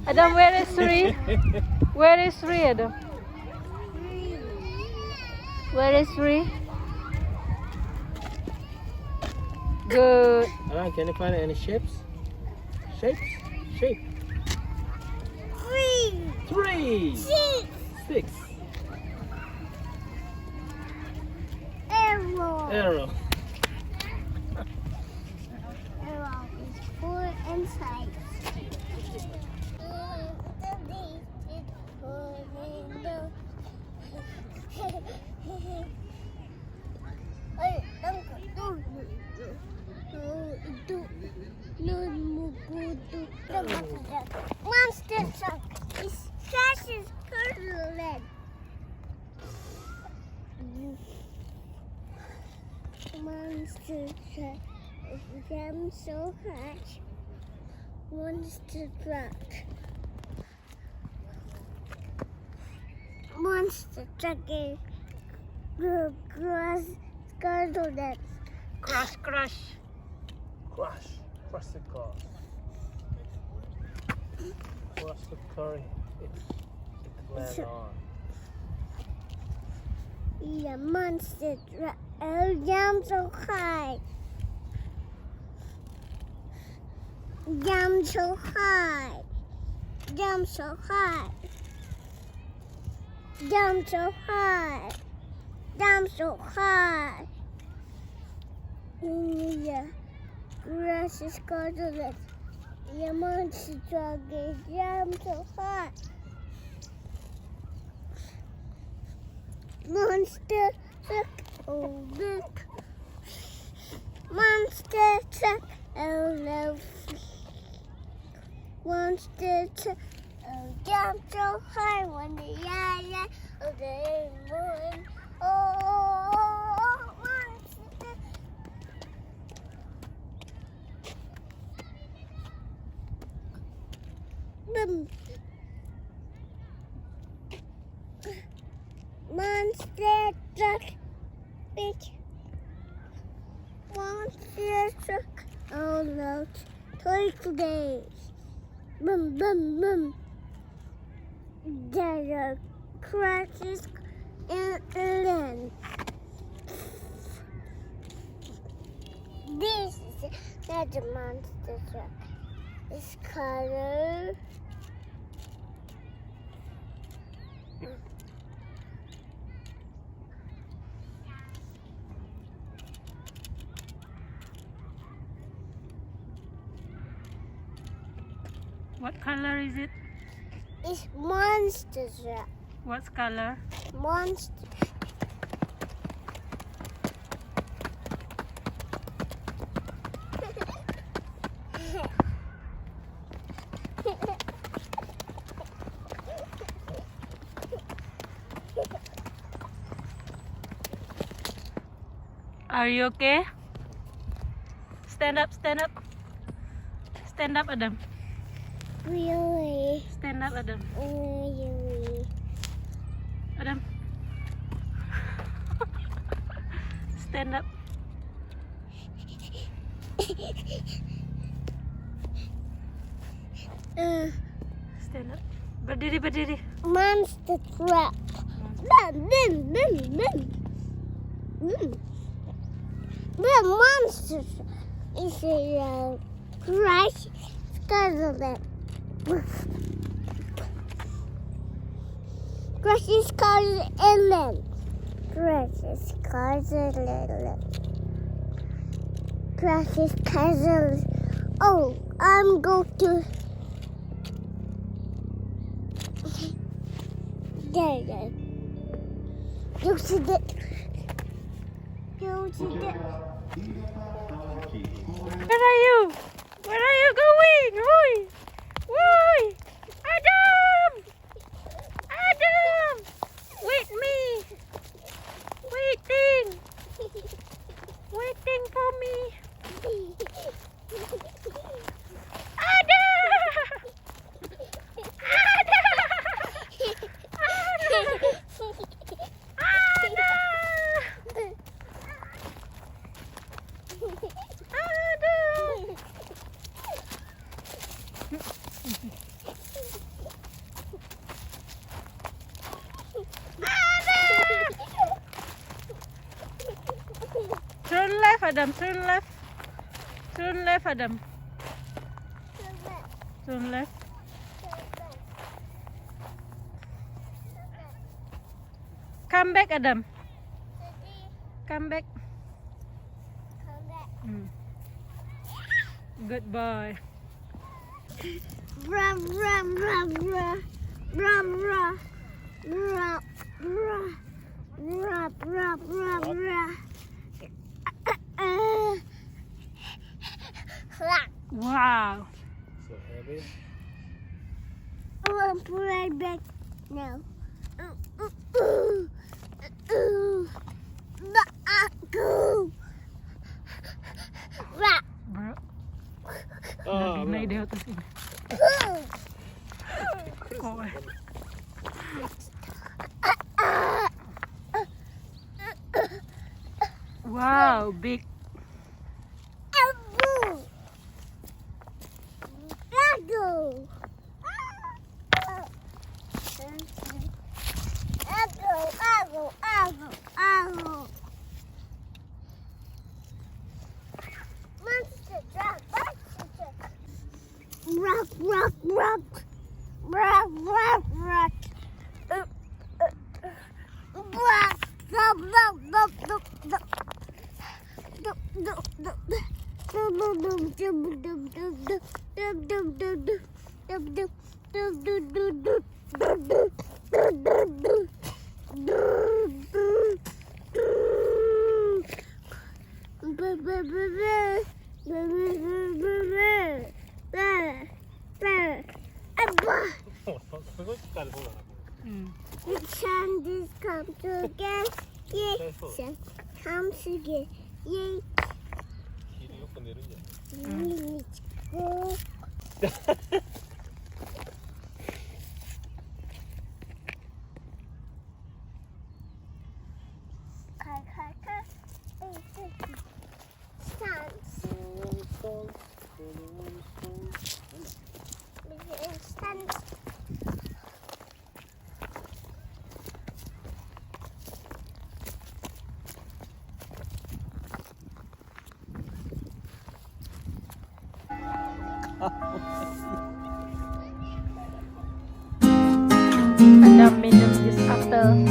Adam, where is Sri? Where is Sri, Adam? Where is Sri? Good. Adam, can you find any shapes? Shapes? Shape. 3. 6. Arrow. Arrow. Arrow is 4 inside. Monster truck. His trash is curling. Monster truck. I'm so hot. Monster truck. Monster truck is cross curling. Crush, crush. Crush. Crush the car. Crush the car. It's land on. Yeah, monster truck. Oh, jump so high. Jump so high. Jump so high. Jump so high. Jump so high. Yeah, grass is colored. Yeah, monster truck is jump so high. Monster truck, oh look. Monster truck, oh no. Monster truck, oh jump so high. When the yeah, oh the moon, oh monster. Boom. Monster truck, big monster truck, oh no, toy days. Boom, boom, boom. There are crashes in the land. This is not a monster truck. It's color. What color is it? It's monster truck. What color? Monster. Are you okay? Stand up, stand up. Stand up, Adam. Really? Stand up, Adam. Really? Adam. Stand up. Stand up. Berdiri, berdiri. Monster truck. Bum, bum, bum, bum. The monster truck is a crash scarlet. Crash is called inland. Crash is called inland. Crash is called. Oh, I'm going to. There. You see it. You see it. Where are you? Where are you going? Roy! Roy! Adam! Adam! Wait me! Waiting! Waiting for me! Adam! Adam. Turn left. Turn left, Adam. Turn left. Come back, Adam. Come back. Good boy. Rah, rah, rah, rah. Rah, rah. Rah, rah. Rah, rah, rah, rah. Wow. So heavy. I want to ride back now. Bro, Ah, naik deh atas ini. Kok wow, big. Rock, rock, rock, rock, rock, rock. Rock, rock, rock, rock, rock, rock. 그것까지 보라. Sun just come together. Yeah, sun comes together. Yeah. 길이 옆으로 내리지. Let's go. Adam minum jus apel.